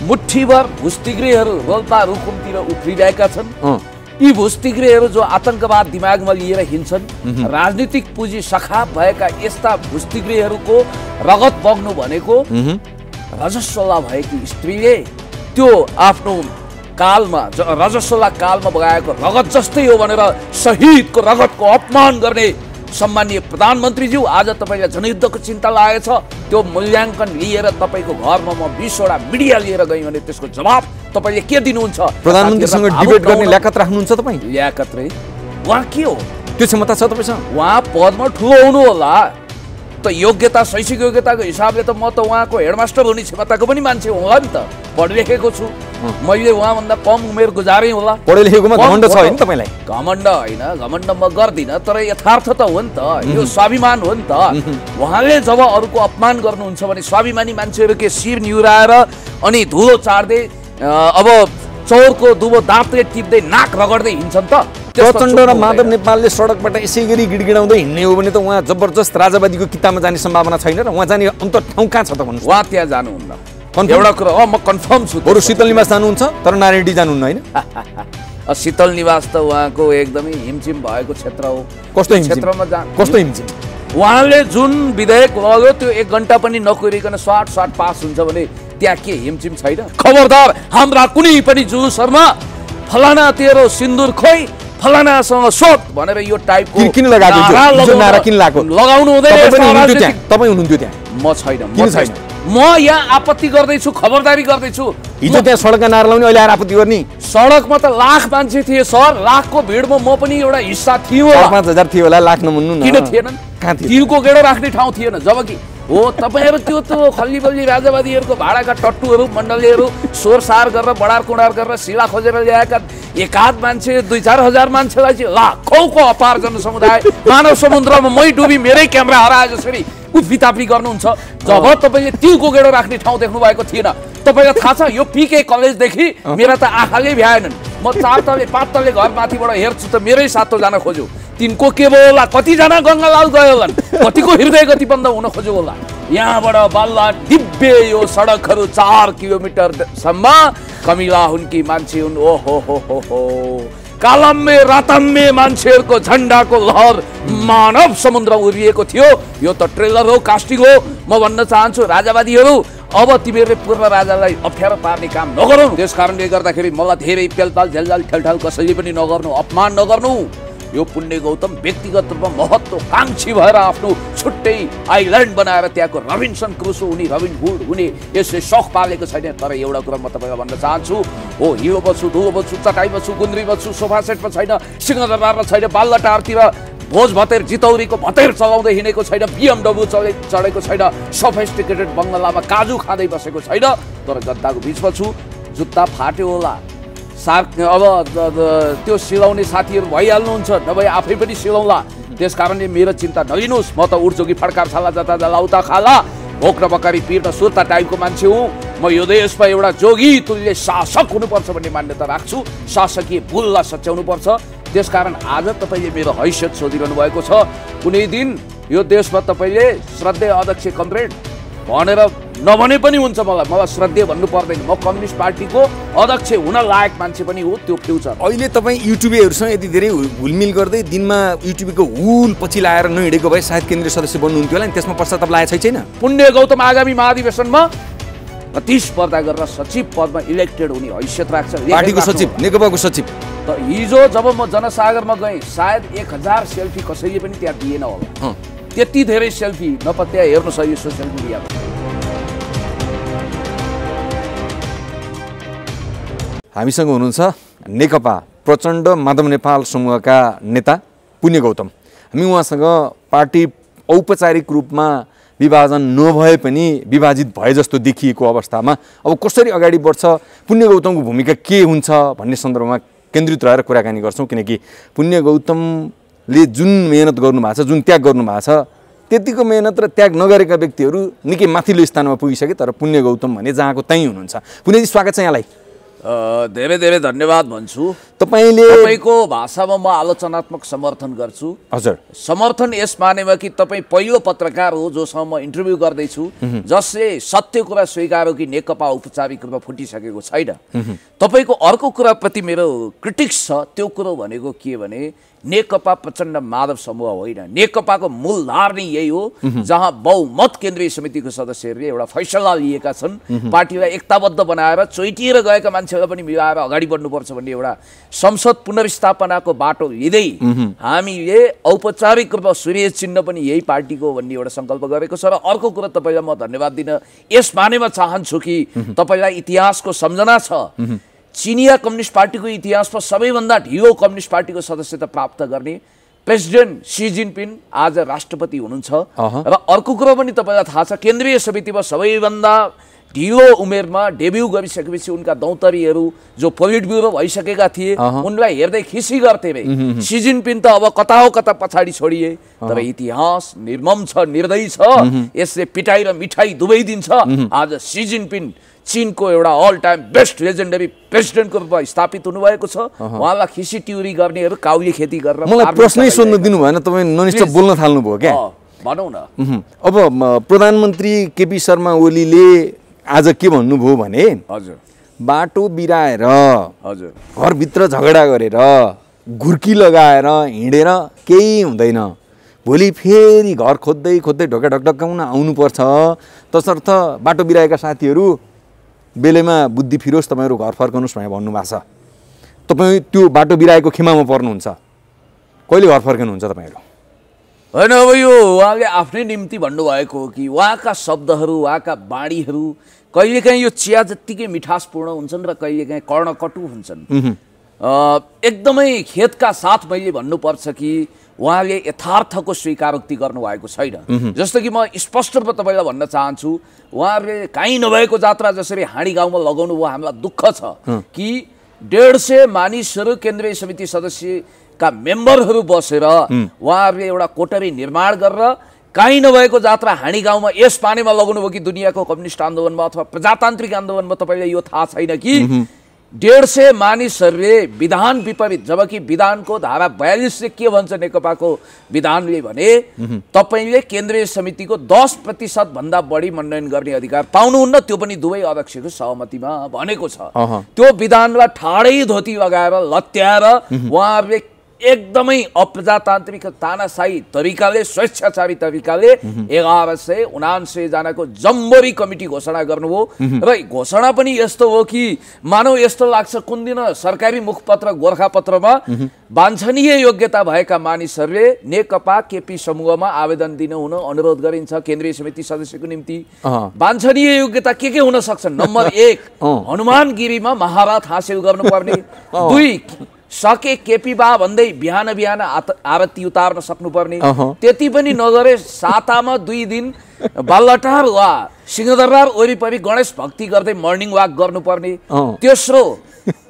मुठ्ठीभर भुस्तिग्रेहरू रोल्पा रुकुमतिर उफ्रिरहेका छन्। यी भुस्तिग्रेहरू जो आतंकवाद दिमागमा लिएर हिँड्छन्, राजनीतिक पुँजी सखाप भएका यस्ता भुस्तिग्रेहरूको रगत बग्नु भनेको रजस्वला भएकी स्त्रीले त्यो आफ्नो कालमा रजस्वला कालमा बगाएको रगत जस्तै हो भनेर शहीदको रगतको अपमान गर्ने सम्माननीय प्रधानमन्त्रीज्यू, आज तपाईलाई जनयुद्धको चिन्ता लागेछ। त्यो मूल्याङ्कन लिएर तपाईको घरमा म 20 वटा मिडिया लिएर गएँ भने त्यसको जवाब तपाईले के दिनुहुन्छ? प्रधानमन्त्रीसँग डिबेट गर्ने ल्याकत राख्नुहुन्छ तपाई? ल्याकत रे उहाँ के हो? त्यो क्षमता छ तपाईसँग? उहाँ पदमा ठुलो हुनु होला त, योग्यता शैक्षिक योग्यताको हिसाबले त म त उहाँको हेडमास्टर हुने क्षमताको पनि मान्छे होला नि त। पढिलेखेको छु, मैले उहाँभन्दा कम उमेर गुजारेँ होला। पढिलेखेकोमा घमण्ड छ हैन तपाईलाई? घमण्ड होइन, घमण्ड म गर्दिन, तर यथार्थ त हो नि त, यो स्वाभिमान हो नि त। उहाँले जब अरूको अपमान गर्नुहुन्छ भने स्वाभिमानी मान्छेहरू के शिर निहुराएर अनि धुलो चाड्दै अब चौरको दुबो दाँतले टिप्दै नाक रगड्दै हिँड्छन् त? प्रचण्ड र माधव नेपालले सडकबाट यसै गरी गिडगिडाउँदै हिँड्ने हो भने त उहाँ जबरजस्त राजावादीको किताबमा जाने सम्भावना छैन र? उहाँ जाने अन्त ठाउँ कहाँ छ त भन्नुहोस्? उहाँ त्यहाँ जानुहुन्न, एउटा कुरा हो, म कन्फर्म छु। बरु शीतल निवास जानुहुन्छ, तर नारायणी जानुहुन्न हैन? शीतल निवास त उहाँको एकदमै हिमचिम भएको क्षेत्र हो। कस्तो क्षेत्रमा कस्तो हिमचिम? उहाँले जुन विधेयक लग्यो त्यो 1 घण्टा पनि नकुरिकन स्वाट पास हुन्छ भने त्यहाँ के हिमचिम छैन? खबरदार, हाम्रा कुनै पनि जुलुसहरुमा फलाना तेरो सिन्दुर खोइ, फलानासँग सोध भनेर यो टाइपको किन लगाएको? नारा किन लगाएको? लगाउनु हुँदैन। तपाई हुनुहुन्थ्यो त्यहाँ? म छैन। म यहाँ आपत्ति गर्दैछु, खबरदारी गर्दैछु। हिजो त्यहाँ सडकमा नारा लाउने, अहिले आएर आपत्ति गर्ने? सडकमा त लाख मान्छे थिए सर, लाखको भिडमा म पनि एउटा हिस्सा थियो। 4-5 हजार थियो होला, लाख नभन्नु न। किन थिएनन्? तिलको गेडो राख्ने ठाउँ थिएन। जबकि हो तपाईहरु त्यो त खल्लीबल्ली राजावादीहरुको भाडाका टट्टुहरु मण्डलीहरु सोरसार गरेर बडार कुडार गरेर शिला खोजेर ल्याएका एकाध मान्छे 2-4 हजार मान्छेलाई चाहिँ लाखौंको अपार जनसमुदाय मानव समुद्रमा मै डुबी मेरै क्यामेरा हराए जसरी उफिताफी गर्नुहुन्छ। जब तपाईले तिलको गेडो राख्ने ठाउँ देख्नु भएको थिएन। तपाईलाई थाहा छ यो पीके कलेजदेखि मेरा त आँखाले भ्याएनन्। म 4 तले 5 तले घर माथिबाट हेर्छु त मेरै 7 जना खोज्यो। तिनको के भयो होला? कतिजना गङ्गालाल गयो होला? कतिको हृदय गति बन्द हुन खोज्यो होला? यहाँबाट बल्ला दिव्य यो सडकहरू 4 किलोमिटरसम्म कमिला हुन्की मान्छे हुन्। ओहो कालम्मे रातम्मे मान्छेहरूको झण्डाको लहर मानव समुद्र उरिएको थियो। यो त ट्रेलर हो, कास्टिङ हो। म भन्न चाहन्छु राजावादीहरू, अब तिमीहरूले पूर्व राजालाई अप्ठ्यारो पार्ने काम नगरौ। त्यस कारणले गर्दाखेरि मलाई धेरै पेलपाल झेलझाल ठेलठाल कसैले पनि नगर्नु, अपमान नगर्नु। यो पुण्य गौतम व्यक्तिगत रूपमा महत्त्वकांक्षी भएर आफ्नो छुट्टै आइल्यान्ड बनाएर त्यहाँको रबिन्सन क्रुसो हुने, रबिन हुड हुने यसले शौक पालेको छैन। तर एउटा कुरा म तपाईलाई भन्न चाहन्छु, हो हिलो बच्छु, धुलो बच्छु, चटाई बच्छु, गुन्द्री बच्छु, सोफा सेटमा छैन, सिंहदरबारमा छैन, बालटारतिर भोज भतेर जितौरीको भतेर चलाउँदै हिँडेको छैन, BMW चढेको छैन, सोफिस्टिकेटेड बङ्गलामा काजु खाँदै बसेको छैन। तर जनताको बिचमा छु, जुत्ता फाट्यो होला, अब त्यो सिलाउने साथीहरू भइहाल्नुहुन्छ, नभए आफै पनि सिलाउला। त्यस कारणले मेरो चिन्ता नलिनुहोस्। म त उठ्जोगी फड्कार छाला जता जलाउता खाला, भोक र बकरी पिर्न सुर्ता टाइपको मान्छे हुँ। म यो देशमा एउटा जोगी तुल्य शासक हुनुपर्छ भन्ने मान्यता राख्छु। शासकीय बुललाई सच्याउनु पर्छ। त्यसकारण आज तपाईले मेरो हैसियत सोधिरहनु भएको छ। कुनै दिन यो देशमा तपाईले श्रद्धेय अध्यक्ष कमरेड भनेर नभने पनि हुन्छ। मलाई श्रद्धेय भन्नु पर्दैन। म कम्युनिस्ट पार्टीको अध्यक्ष हुन लायक मान्छे पनि हो। त्यो फ्युचर अहिले तपाईँ युट्युबरसँग यति धेरै हुलमिल गर्दै दिनमा युट्युबको हुल पछि लाएर नहिँडेको भए सायद केन्द्रीय सदस्य बन्नुहुन्थ्यो होला नि। त्यसमा पश्चाताप लागेको छैन? पुण्य गौतम आगामी महाधिवेशनमा प्रतिस्पर्धा गरेर सचिव पदमा इलेक्टेड हुने हैसियत राख्छ। पार्टीको सचिव, नेकपाको सचिव। त हिजो जब म जनसागरमा गएँ सायद 1000 सेल्फी कसैले पनि त्यहाँ दिएन होला। त्यति धेरै सेल्फी नपत्या हेर्नुहोस् यो सोसियल मिडियामा। हामीसँग हुनुहुन्छ नेकपा प्रचण्ड माधव नेपाल समूहका नेता पुण्य गौतम। हामी उहाँसँग पार्टी औपचारिक रूपमा विभाजन नभए पनि विभाजित भए जस्तो देखिएको अवस्थामा अब कसरी अगाडि बढ्छ, पुण्य गौतमको भूमिका के हुन्छ भन्ने सन्दर्भमा केन्द्रित रहेर कुराकानी गर्छौँ। किनकि पुण्य गौतमले जुन मेहनत गर्नुभएको छ, जुन त्याग गर्नुभएको छ, त्यतिको मेहनत र त्याग नगरेका व्यक्तिहरू निकै माथिल्लो स्थानमा पुगिसके। तर पुण्य गौतम भने जहाँको त्यहीँ हुनुहुन्छ। पुण्यजी स्वागत छ यहाँलाई। धेरै धेरै धन्यवाद भन्छु। तपाईको भाषामा म आलोचनात्मक समर्थन गर्छु। हजुर, समर्थन यस मानेमा कि तपाईँ पहिलो पत्रकार हो जोसँग म इन्टरभ्यू गर्दैछु जसले सत्य कुरा स्वीकार कि नेकपा औपचारिक रूपमा फुटिसकेको छैन। तपाईँको अर्को कुराप्रति मेरो क्रिटिक्स छ। त्यो कुरो भनेको के भने नेकपा प्रचण्ड माधव समूह होइन, नेकपाको मूलधार नै यही हो जहाँ बहुमत केन्द्रीय समितिको सदस्यहरूले एउटा फैसला लिएका छन् पार्टीलाई एकताबद्ध बनाएर चोइटिएर गएका मान्छेहरूलाई पनि मिलाएर अगाडि बढ्नुपर्छ भन्ने एउटा संसद पुनर्स्थापनाको बाटो लिँदै हामीले औपचारिक रूपमा सूर्य चिन्ह पनि यही पार्टीको भन्ने एउटा सङ्कल्प गरेको छ। र अर्को कुरा तपाईँलाई म धन्यवाद दिन यस मानेमा चाहन्छु कि तपाईँलाई इतिहासको सम्झना छ। चिनिया कम्युनिस्ट पार्टीको इतिहासमा सबैभन्दा ढिलो कम्युनिस्ट पार्टीको सदस्यता प्राप्त गर्ने प्रेसिडेन्ट सी जिनपिङ आज राष्ट्रपति हुनुहुन्छ। र अर्को कुरो पनि तपाईँलाई थाहा छ, केन्द्रीय समितिमा सबैभन्दा ढिलो उमेरमा डेब्यू गरिसकेपछि उनका दौतरीहरू जो पोलिट ब्युरो भइसकेका थिए उनलाई हेर्दै खिसी गर्थे रे। सी जिनपिङ त अब कता हो कता पछाडि छोडिए, तर इतिहास निर्मम छ, निर्दयी छ, यसले पिटाई र मिठाई दुवै दिन्छ। आज सी जिनपिङ चीनको एउटा अल टाइम बेस्ट लेजेन्डरी प्रेसिडेन्टको रूपमा स्थापित हुनुभएको छ। उहाँलाई खिसी ट्युरी गर्नेहरू काउली खेती गरेर मलाई प्रश्नै सोध्नु दिनु भएन, तपाईँ ननिष्ठ बोल्न थाल्नुभयो क्या। भनौँ न, अब प्रधानमन्त्री केपी शर्मा ओलीले आज के भन्नुभयो भने हजुर बाटो बिराएर हजुर घरभित्र झगडा गरेर घुर्की लगाएर हिँडेर केही हुँदैन, भोलि फेरि घर खोज्दै खोज्दै ढोका ढकढकाउन आउनुपर्छ, तसर्थ बाटो बिराएका साथीहरू बेलैमा बुद्धि फिरोस्, तपाईँहरू घर फर्कनुहोस् भनेर भन्नुभएको छ। तपाईँ त्यो बाटो बिराएको खेमामा पर्नुहुन्छ, कहिले घर फर्कनुहुन्छ तपाईँहरू? होइन, अब यो उहाँले आफ्नै निम्ति भन्नुभएको हो कि उहाँका शब्दहरू उहाँका बाणीहरू कहिलेकाहीँ यो चिया जत्तिकै मिठासपूर्ण हुन्छन् र कहिलेकाहीँ कर्णकटु हुन्छन्। एकदमै खेतका साथ मैले भन्नुपर्छ कि उहाँले यथार्थको स्वीकारोक्ति गर्नुभएको छैन। जस्तो कि म स्पष्ट रूपमा तपाईँलाई भन्न चाहन्छु, उहाँहरूले काहीँ नभएको जात्रा जसरी हाँडी गाउँमा लगाउनु भयो, हामीलाई दुःख छ कि 150 मानिसहरू केन्द्रीय समिति सदस्यका मेम्बरहरू बसेर उहाँहरूले एउटा कोठरी निर्माण गरेर काहीँ नभएको जात्रा हाँडी गाउँमा यस पानीमा लगाउनु भयो कि दुनियाँको कम्युनिस्ट आन्दोलनमा अथवा प्रजातान्त्रिक आन्दोलनमा तपाईँलाई यो थाहा छैन कि 150 मानिसहरूले विधान विपरीत, जबकि विधानको धारा 42 के भन्छ नेकपाको विधानले भने तपाईँले केन्द्रीय समितिको 10% भन्दा बढी मनोनयन गर्ने अधिकार पाउनुहुन्न, त्यो पनि दुवै अध्यक्षको सहमतिमा भनेको छ। त्यो विधानलाई ठाडै धोती लगाएर लत्याएर उहाँहरूले एकदमै अप्रजातान्त्रिक तानाशाही तरिकाले, स्वेच्छाचारी तरिकाले 1179 जनाको जम्बोरी कमिटी घोषणा गर्नुभयो। र घोषणा पनि यस्तो हो कि मानव यस्तो लाग्छ कुन दिन सरकारी मुखपत्र गोर्खापत्रमा वाञ्छनीय योग्यता भएका मानिसहरूले नेकपा केपी समूहमा आवेदन दिन हुन अनुरोध गरिन्छ केन्द्रीय समिति सदस्यको निम्ति। वाञ्छनीय योग्यता के हुन सक्छन्? नम्बर 1, हनुमान गिरीमा महारथ हासिल गर्नुपर्ने। 2, सके केपी बा भन्दै बिहान बिहान आरती उतार्न सक्नुपर्ने। त्यति पनि नगरे सातामा 2 दिन बालटार वा सिंहदरबार वरिपरि गणेश भक्ति गर्दै मर्निङ वाक गर्नुपर्ने। तेस्रो,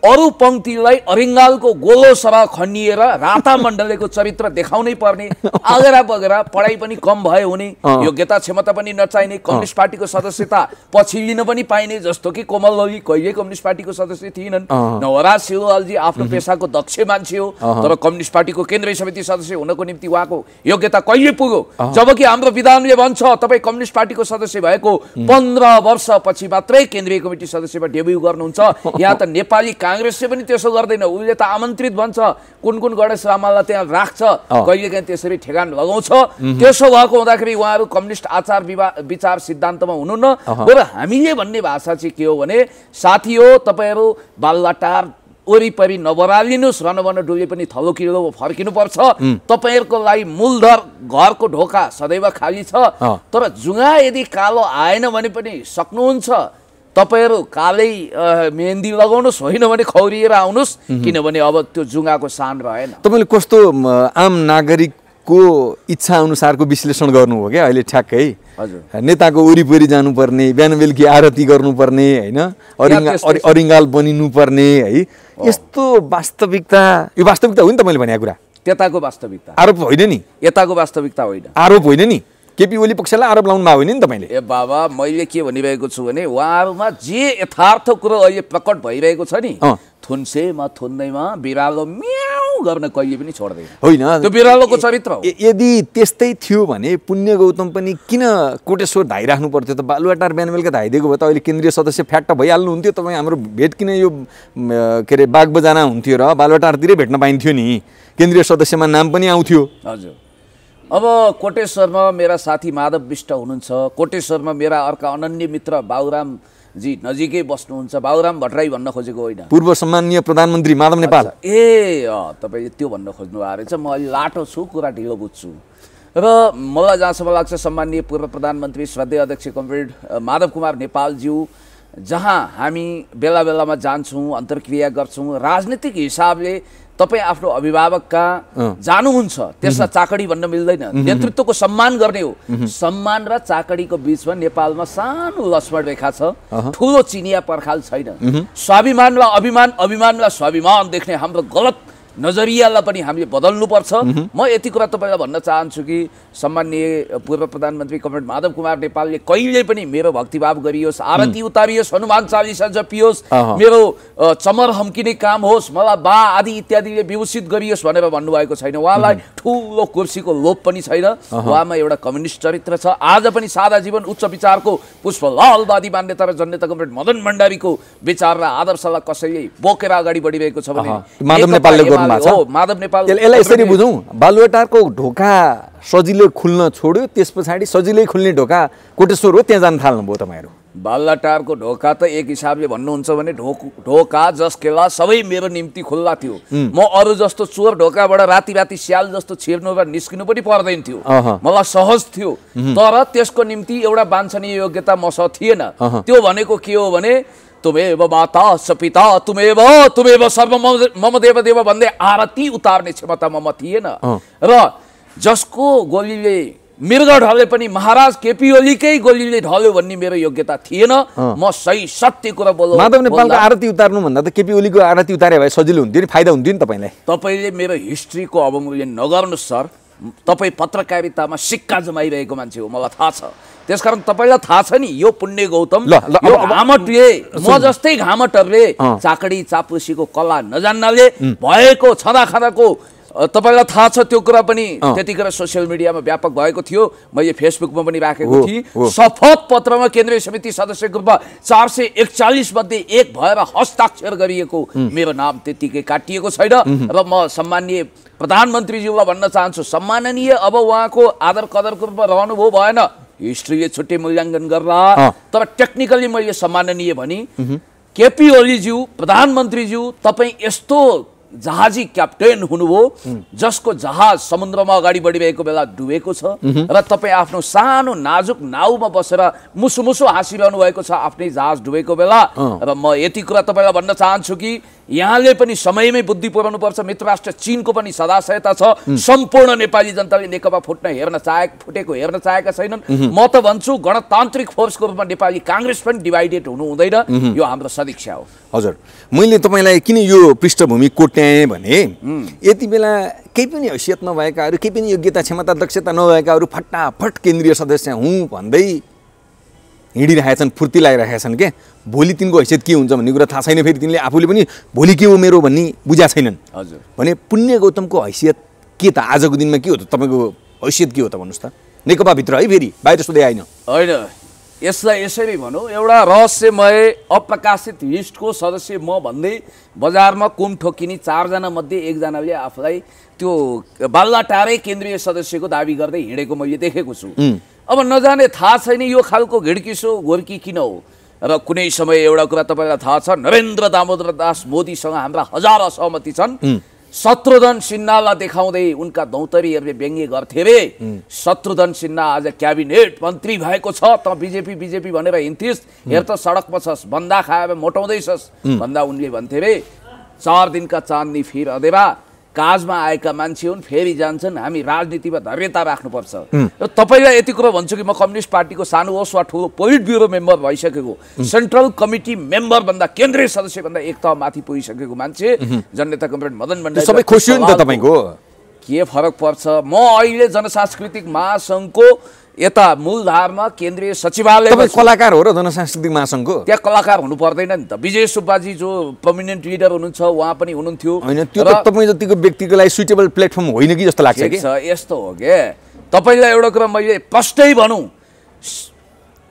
अरू पंक्तिलाई अरिङ्गालको गोलो सभा खनिएर राता मण्डलेको चरित्र देखाउनै पर्ने। आगरा बगेरा पढाइ पनि कम भयो हुने, योग्यता क्षमता पनि नचाहिने, कम्युनिस्ट पार्टीको सदस्यता पछि लिन पनि पाइने, जस्तो कि कोमल लली कहिले कम्युनिस्ट पार्टीको सदस्य थिएनन्। नवराज सिलवालजी आफ्नो पेसाको दक्ष मान्छे हो, तर कम्युनिस्ट पार्टीको केन्द्रीय समिति सदस्य हुनको निम्ति उहाँको योग्यता कहिले पुग्यो? जबकि हाम्रो विधानले भन्छ तपाईँ कम्युनिस्ट पार्टीको सदस्य भएको 15 वर्षपछि मात्रै केन्द्रीय कमिटी सदस्यमा डेब्यू गर्नुहुन्छ। यहाँ त नेपाली कांग्रेसले पनि त्यसो गर्दैन, उसले त आमन्त्रित भन्छ, कुन गणेश रामालाई त्यहाँ राख्छ, कहिलेकाहीँ त्यसरी ठेगान लगाउँछ। त्यसो भएको हुँदाखेरि उहाँहरू कम्युनिस्ट आचार विचार सिद्धान्तमा हुनुहुन्न। र हामीले भन्ने भाषा चाहिँ के हो भने, साथी हो तपाईँहरू बालुवाटार वरिपरि नबरालिनुहोस्, रनवन डुले पनि थलो किलो फर्किनुपर्छ। तपाईँहरूको लागि मूलधर घरको ढोका सदैव खाली छ, तर जुङ्गा यदि कालो आएन भने पनि सक्नुहुन्छ तपाईहरु कालै मेहन्दी लगाउनुस्, होइन भने खौरिएर आउनुस्, किनभने अब त्यो जुङ्गाको सान रहेन। तपाईले कस्तो आम नागरिकको इच्छा अनुसारको विश्लेषण गर्नु हो क्या अहिले ठ्याक्कै? हजुर, नेताको वरिपरि जानुपर्ने, बिहान बेलुकी आरती गर्नुपर्ने, हैन अरिङ्गाल बनिनुपर्ने है, यस्तो वास्तविकता, यो वास्तविकता हो नि तपाईले भनेको कुरा? त्यताको वास्तविकता, आरोप होइन नि? यताको वास्तविकता होइन, आरोप होइन नि? केपी ओली पक्षलाई आरोप लाउनु भएको होइन नि तपाईँले। ए बाबा, मैले के भनिरहेको छु भने उहाँहरूमा जे यथार्थ कुरो अहिले प्रकट भइरहेको छ नि, थुन्सेमा थुन्दैमा बिरालो म्याउ गर्न कहिले पनि छोड्दैन होइन। त्यो बिरालोको चरित्र हो। यदि त्यस्तै थियो भने पुण्य गौतम पनि किन कोटेश्वर धाइराख्नु पर्थ्यो त? बालुवाटार बिहान बेलुका धाइदिएको भए त अहिले केन्द्रीय सदस्य फ्याट्ट भइहाल्नु हुन्थ्यो। तपाईँ हाम्रो भेट किन यो के अरे बाग बजाना हुन्थ्यो र बालुवाटारतिरै भेट्न पाइन्थ्यो नि, केन्द्रीय सदस्यमा नाम पनि आउँथ्यो। हजुर, अब कोटेश्वरमा मेरा साथी माधव विष्ट हुनुहुन्छ, कोटेश्वरमा मेरा अर्का अनन्य मित्र बाबुराम जी नजिकै बस्नुहुन्छ। बाबुराम भट्टराई भन्न खोजेको होइन, पूर्व सम्माननीय प्रधानमन्त्री माधव नेपाल। ए तपाईँले त्यो भन्न खोज्नु भएको रहेछ। म अलि लाटो छु, कुरा ढिलो बुझ्छु। र मलाई जहाँसम्म लाग्छ सम्माननीय पूर्व प्रधानमन्त्री श्रद्धेय अध्यक्ष कमरेड माधव कुमार नेपालज्यू जहाँ हामी बेला बेलामा जान्छौँ, अन्तर्क्रिया गर्छौँ, राजनीतिक हिसाबले तपाईँ आफ्नो अभिभावक कहाँ जानुहुन्छ त्यसलाई चाकडी भन्न मिल्दैन। नेतृत्वको सम्मान गर्ने हो। सम्मान र चाकडीको बिचमा नेपालमा सानो लक्ष्मण रेखा छ, ठुलो चिनिया पर्खाल छैन। स्वाभिमानलाई अभिमान, अभिमानलाई स्वाभिमान देख्ने हाम्रो गलत नजरियालाई पनि हामीले बदल्नुपर्छ। म यति कुरा तपाईँलाई भन्न चाहन्छु कि सम्माननीय पूर्व प्रधानमन्त्री कमरेड माधव कुमार नेपालले कहिले पनि मेरो भक्तिभाव गरियोस्, आरती उतारियोस्, हनुमान चालिसा जपियोस्, मेरो चमर हम्किने काम होस्, मलाई बा आदि इत्यादिले विभूषित गरियोस् भनेर भन्नुभएको छैन। उहाँलाई ठुलो कुर्सीको लोभ पनि छैन। उहाँमा एउटा कम्युनिस्ट चरित्र छ। आज पनि सादा जीवन उच्च विचारको पुष्पलालवादी मान्यता र जन्यता कमरेड मदन भण्डारीको विचार र आदर्शलाई कसैले बोकेर अगाडि बढिरहेको छ भने माधव नेपाल। यसलाई यसरी बुझौँ, बालुवाटारको ढोका सजिलै खुल्न छोड्यो, त्यस पछाडि सजिलै खुल्ने ढोका कोटेश्वर हो, त्यहाँ जान थाल्नुभयो तपाईँहरू। बालुवाटारको ढोका त एक हिसाबले भन्नुहुन्छ भने ढोका जसकेला सबै मेरो निम्ति खुल्ला थियो। म अरू जस्तो चोर ढोकाबाट राति राति स्याल जस्तो छिर्नु र निस्किनु पनि पर्दैन थियो, मलाई सहज थियो। तर त्यसको निम्ति एउटा वाञ्छनीय योग्यता मसँग थिएन। त्यो भनेको के हो भने तुमेव माता स पिता तुमेव सर्व मम देव देव भन्दै आरती उतार्ने क्षमता ममा थिएन। र जसको गोलीले मृग ढले पनि महाराज केपी ओलीकै गोलीले ढल्यो भन्ने मेरो योग्यता थिएन। म सही सत्य कुरा बोल्नु। माधव नेपालको आरती उतार्नु भन्दा त केपी ओलीको आरती उतारे भए सजिलो हुन्थ्यो नि, फाइदा हुन्थ्यो नि तपाईँलाई। तपाईँले मेरो हिस्ट्रीको अवमूल्यन नगर्नुहोस् सर। तपाईँ पत्रकारितामा सिक्का जमाइरहेको मान्छे हो, मलाई थाहा छ। त्यसकारण तपाईँलाई थाहा छ नि, यो पुण्य गौतम, यो घामटले, म जस्तै घामटहरूले चाकडी चापुसीको कला नजान्नाले भएको छँदा खाँदाको तपाईलाई थाहा छ। त्यो कुरा पनि त्यतिखेर सोसियल मिडियामा व्यापक भएको थियो, मैले फेसबुकमा पनि राखेको थिएँ। शपथ पत्रमा केन्द्रीय समिति सदस्यको रूपमा 441 मध्ये एक भएर हस्ताक्षर गरिएको मेरो नाम त्यतिकै काटिएको छैन। र म सम्माननीय प्रधानमन्त्रीज्यूलाई भन्न चाहन्छु, सम्माननीय अब उहाँको आदर कदरको रूपमा रहनुभयो भएन, हिस्ट्रीले छुट्टै मूल्याङ्कन गर्ला। तर टेक्निकली मैले सम्माननीय भनी। केपी ओलीज्यू, प्रधानमन्त्रीज्यू, तपाईँ यस्तो जहाजी क्याप्टेन हुनुभयो जसको जहाज समुद्रमा अगाडि बढिरहेको बेला डुबेको छ र तपाईँ आफ्नो सानो नाजुक नाउमा बसेर मुसु मुसु हाँसिरहनु भएको छ आफ्नै जहाज डुबेको बेला। र म यति कुरा तपाईँलाई भन्न चाहन्छु कि यहाँले पनि समयमै बुद्धि पुर्याउनु पर्छ। मित्र राष्ट्र चीनको पनि सदाशयता छ। सम्पूर्ण नेपाली जनताले नेकपा फुटेको हेर्न चाहेका छैनन्। म त भन्छु गणतान्त्रिक फोर्सको रूपमा नेपाली कांग्रेस पनि डिभाइडेड हुनु हुँदैन। यो हाम्रो सदिक्षा हो। हजुर, मैले तपाईँलाई किन यो पृष्ठभूमि कोट्याएँ भने यति बेला केही पनि हैसियत नभएकाहरू, केही पनि योग्यता क्षमता दक्षता नभएकाहरू फटाफट केन्द्रीय सदस्य हुँ भन्दै हिँडिरहेछन्, फुर्ती लगाइरहेका छन्। के भोलि तिनको हैसियत के हुन्छ भन्ने कुरा थाहा छैन। फेरि तिनले आफूले पनि भोलि के हो मेरो भन्ने बुझा छैनन्। हजुर, भने पुण्य गौतमको हैसियत के त? आजको दिनमा के हो त तपाईँको हैसियत? के हो त भन्नुहोस् त? नेकपाभित्र है, फेरि बाहिर सोधे आइन होइन। यसलाई यसरी भनौँ, एउटा रहस्यमय अप्रकाशित लिस्टको सदस्य म भन्दै बजारमा कुम ठोकिने 4 जना मध्ये 1 जनाले आफूलाई त्यो बालुवाटारै केन्द्रीय सदस्यको दाबी गर्दै हिँडेको मैले देखेको छु। अब नजाने थाहा छैन यो खालको घिड्किसो गोर्की किन हो। र कुनै समय एउटा कुरा तपाईँलाई थाहा छ, नरेन्द्र दामोदर दास मोदीसँग हाम्रा हजार असहमति छन्। शत्रुघ्न सिन्हालाई देखाउँदै उनका दौतरीहरूले व्यङ्ग्य गर्थे रे, शत्रुघ्न सिन्हा आज क्याबिनेट मन्त्री भएको छ, त बिजेपी भनेर हिँड्थिस्, हेर त सडकमा छस्, बन्दा खाएर मोटाउँदैछस् भन्दा उनले भन्थे रे 4 दिनका चाँदनी फिर अधेरा, काजमा आएका मान्छे हुन्, फेरि जान्छन्। हामी राजनीतिमा धैर्यता राख्नुपर्छ। र तपाईँलाई यति कुरा भन्छु कि म कम्युनिस्ट पार्टीको सानो होस् वा ठुलो पोलिट ब्युरो मेम्बर भइसकेको, सेन्ट्रल कमिटी मेम्बर भन्दा केन्द्रीय सदस्य भन्दा एक तह माथि पुगिसकेको मान्छे, जननेता कमरेड मदन भण्डारी सबै खुसी हो नि त। तपाईँको के फरक पर्छ? म अहिले जनसांस्कृतिक महासङ्घको यता मूलधारमा केन्द्रीय सचिवालय तपाईँ कलाकार हो र जनसांस्कृतिक महासङ्घको? त्यहाँ कलाकार हुनु पर्दैन नि त। विजय सुब्बाजी जो पर्मनेन्ट लिडर हुनुहुन्छ उहाँ पनि हुनुहुन्थ्यो। होइन, त्यो त तपाईँ जतिको व्यक्तिको लागि सुइटेबल प्लेटफर्म होइन कि जस्तो लाग्छ कि। यस्तो हो के, तपाईँलाई एउटा कुरा मैले प्रष्टै भनौँ,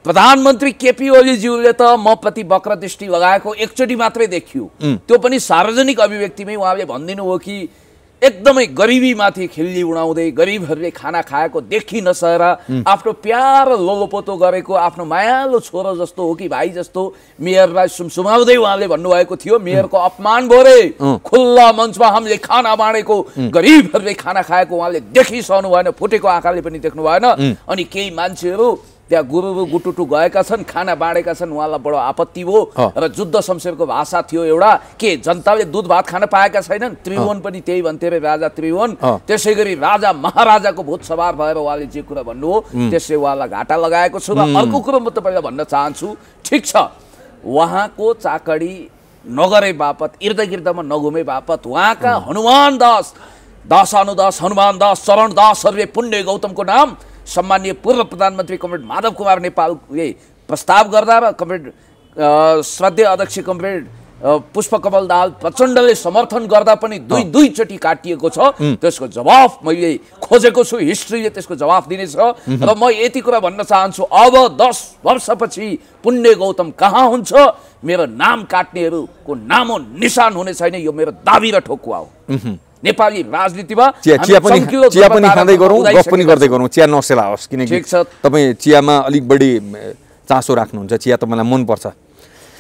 प्रधानमन्त्री केपी ओलीज्यूले त म प्रति वक्र दृष्टि लगाएको एकचोटि मात्रै देखियो, त्यो पनि सार्वजनिक अभिव्यक्तिमै उहाँले भनिदिनु हो कि एकदमै गरिबीमाथि खिल्ली उडाउँदै गरिबहरूले खाना खाएको देखि नसकेर आफ्नो प्यारो लोलोपोतो गरेको आफ्नो मायालो छोरो जस्तो हो कि भाइ जस्तो मेयरलाई सुमसुमाउँदै उहाँले भन्नुभएको थियो। मेयरको अपमान भयो रे, खुल्ला मञ्चमा हामीले खाना बाँडेको, गरिबहरूले खाना खाएको उहाँले देखिसक्नु भएन, फुटेको आँखाले पनि देख्नु भएन। अनि केही मान्छेहरू त्यहाँ गुरुरु गुटुटु गएका छन्, खाना बाँडेका छन्, उहाँलाई बडो आपत्ति भयो। र जुद्ध शमशेरको भाषा थियो एउटा, के जनताले दुध भात खान पाएका छैनन्? त्रिभुवन पनि त्यही भन्थे रे, राजा त्रिभुवन। त्यसै गरी राजा महाराजाको भूत सवार भएर उहाँले जे कुरा भन्नु हो त्यसले उहाँलाई घाटा लगाएको छु। र अर्को कुरो म तपाईँलाई भन्न चाहन्छु, ठिक छ उहाँको चाकडी नगरे बापत, इर्द गिर्दमा नघुमे बापत उहाँका हनुमान दास, दासानुदास हनुमान दास, चरण दासहरूले पुण्य गौतमको नाम सम्मानीय पूर्व प्रधानमन्त्री कमरेड माधव कुमार नेपालले प्रस्ताव गर्दा र कमरेड श्रद्धेय अध्यक्ष कमरेड पुष्पकमल दाहाल प्रचण्डले समर्थन गर्दा पनि दुईचोटि काटिएको छ। त्यसको जवाफ मैले खोजेको छु, हिस्ट्रीले त्यसको जवाफ दिनेछ। र म यति कुरा भन्न चाहन्छु, अब 10 वर्षपछि पुण्य गौतम कहाँ हुन्छ, मेरो नाम काट्नेहरूको नामो निशान हुने छैन, यो मेरो दाबी र ठोकुवा हो। नेपाली राजनीतिमा चिया पनि खाँदै गरौँ, गफ पनि गर्दै गरौँ, चिया नसेला होस्, किनकि तपाईँ चियामा अलिक बढी चासो राख्नुहुन्छ, चिया तपाईँलाई मनपर्छ।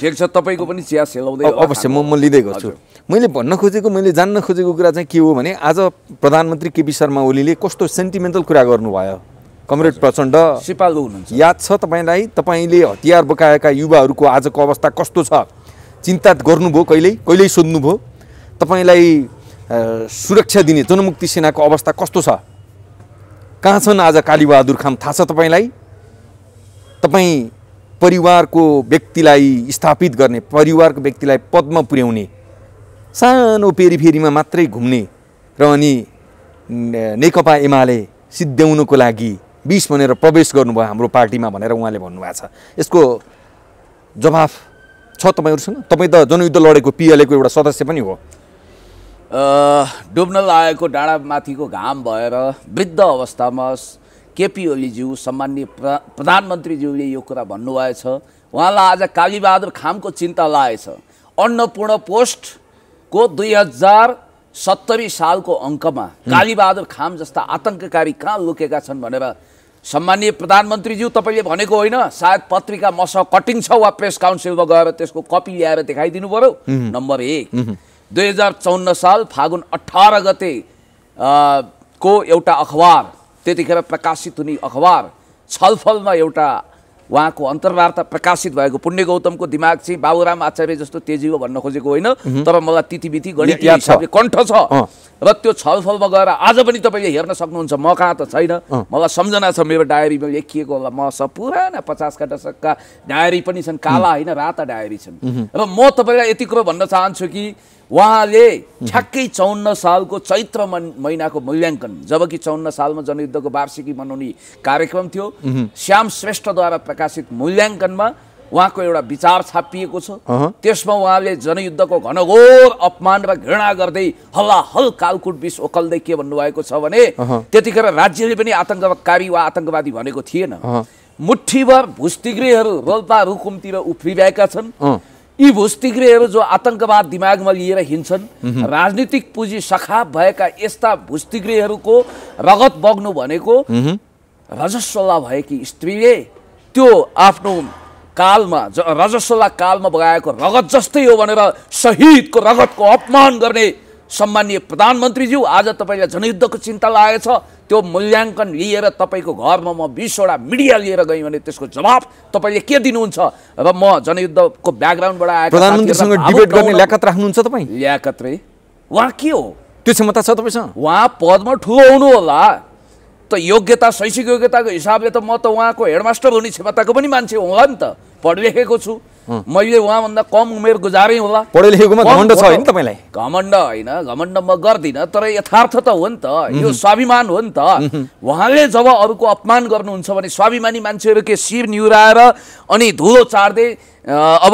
ठिक छ, तपाईँको पनि चिया सेलाउँदै अवश्य म लिँदै गर्छु। मैले भन्न खोजेको, मैले जान्न खोजेको कुरा चाहिँ के हो भने आज प्रधानमन्त्री केपी शर्मा ओलीले कस्तो सेन्टिमेन्टल कुरा गर्नुभयो। कमरेड प्रचण्ड सिपालु हुनुहुन्छ, याद छ तपाईँलाई? तपाईँले हतियार बोकाएका युवाहरूको आजको अवस्था कस्तो छ चिन्ता गर्नुभयो? कहिल्यै सोध्नुभयो? तपाईँलाई सुरक्षा दिने जनमुक्ति सेनाको अवस्था कस्तो छ? कहाँ छन् आज कालीबहादुर खाम, थाहा छ तपाईँलाई? तपाईँ परिवारको व्यक्तिलाई स्थापित गर्ने, परिवारको व्यक्तिलाई पदमा पुर्याउने, सानो पेरिफेरीमा मात्रै घुम्ने र अनि नेकपा एमाले सिद्ध्याउनको लागि 20 भनेर प्रवेश गर्नुभयो हाम्रो पार्टीमा भनेर उहाँले भन्नुभएको छ। यसको जवाफ छ तपाईँहरूसँग? तपाईँ त जनयुद्ध लडेको पिएलएको एउटा सदस्य पनि हो। डुब्न लागेको डाँडामाथिको घाम भएर वृद्ध अवस्थामा केपी ओलीज्यू सम्माननीय प्रधानमन्त्रीज्यूले यो कुरा भन्नुभएछ। उहाँलाई आज कालीबहादुर खामको चिन्ता लागेछ। अन्नपूर्ण पोस्टको 2070 सालको अङ्कमा कालीबहादुर खाम जस्ता आतङ्ककारी कहाँ लुकेका छन् भनेर सम्माननीय प्रधानमन्त्रीज्यू तपाईँले भनेको होइन, सायद पत्रिका मसँग कटिङ छ वा प्रेस काउन्सिलमा गएर त्यसको कपी ल्याएर देखाइदिनु पर्यो। नम्बर 1, 2054 साल फागुन 18 गते को एउटा अखबार, त्यतिखेर प्रकाशित हुने अखबार छलफलमा एउटा उहाँको अन्तर्वार्ता प्रकाशित भएको, पुण्य गौतमको दिमाग चाहिँ बाबुराम आचार्य जस्तो तेजी हो भन्न खोजेको होइन, तर मलाई तिथिबिथि गणितीय हिसाबले कण्ठ छ। र त्यो छलफलमा गएर आज पनि तपाईँले हेर्न सक्नुहुन्छ, म कहाँ त छैन, मलाई सम्झना छ मेरो डायरीमा लेखिएको होला, म सब पुराना 50 का दशकका डायरी पनि छन्, काला होइन राता डायरी छन्। र म तपाईँलाई यति कुरो भन्न चाहन्छु कि उहाँले ठ्याक्कै 54 सालको चैत्र महिनाको मूल्याङ्कन, जबकि 54 सालमा जनयुद्धको वार्षिकी मनाउने कार्यक्रम थियो, श्याम श्रेष्ठद्वारा प्रकाशित मूल्याङ्कनमा उहाँको एउटा विचार छापिएको छ। त्यसमा उहाँले जनयुद्धको घनघोर अपमान र घृणा गर्दै हल्लाहल कालकुट विष ओकल्दै के भन्नुभएको छ भने त्यतिखेर राज्यले पनि आतङ्ककारी वा आतङ्कवादी भनेको थिएन। मुठ्ठीभर भुस्तिग्रेहरू रोल्पा रुकुमतिर उफ्रिरहेका छन्। यी भुस्तिग्रेहरू जो आतङ्कवाद दिमागमा लिएर हिँड्छन्, राजनीतिक पुँजी सखाप भएका यस्ता भुस्तिग्रेहरूको रगत बग्नु भनेको रजस्वला भएकी स्त्रीले त्यो आफ्नो कालमा रजस्वला कालमा बगाएको रगत जस्तै हो भनेर शहीदको रगतको अपमान गर्ने सम्माननीय प्रधानमन्त्रीज्यू, आज तपाईँलाई जनयुद्धको चिन्ता लागेछ। त्यो मूल्याङ्कन लिएर तपाईँको घरमा म 20 वटा मिडिया लिएर गएँ भने त्यसको जवाफ तपाईँले के दिनुहुन्छ? र म जनयुद्धको ब्याकग्राउन्डबाट आएको प्रधानमन्त्रीसँग डिबेट गर्ने ल्याकत राख्नुहुन्छ तपाईँ? ल्याकत रे उहाँ के हो? त्यो क्षमता छ तपाईँसँग? उहाँ पदमा ठुलो हुनु होला त, योग्यता शैक्षिक योग्यताको हिसाबले त म त उहाँको हेडमास्टर हुने क्षमताको पनि मान्छे होला नि त, पढ लेखेको छु। मैले उहाँभन्दा कम उमेर गुजारेँ होला। पढे लेखेकोमा घमण्ड छ हैन तपाईलाई? घमण्ड होइन, घमण्ड म गर्दिनँ, तर यथार्थ त हो नि त, यो स्वाभिमान हो नि त। उहाँले जब अरूको अपमान गर्नुहुन्छ भने स्वाभिमानी मान्छेहरू के शिर निहुराएर अनि धुलो चाड्दै अब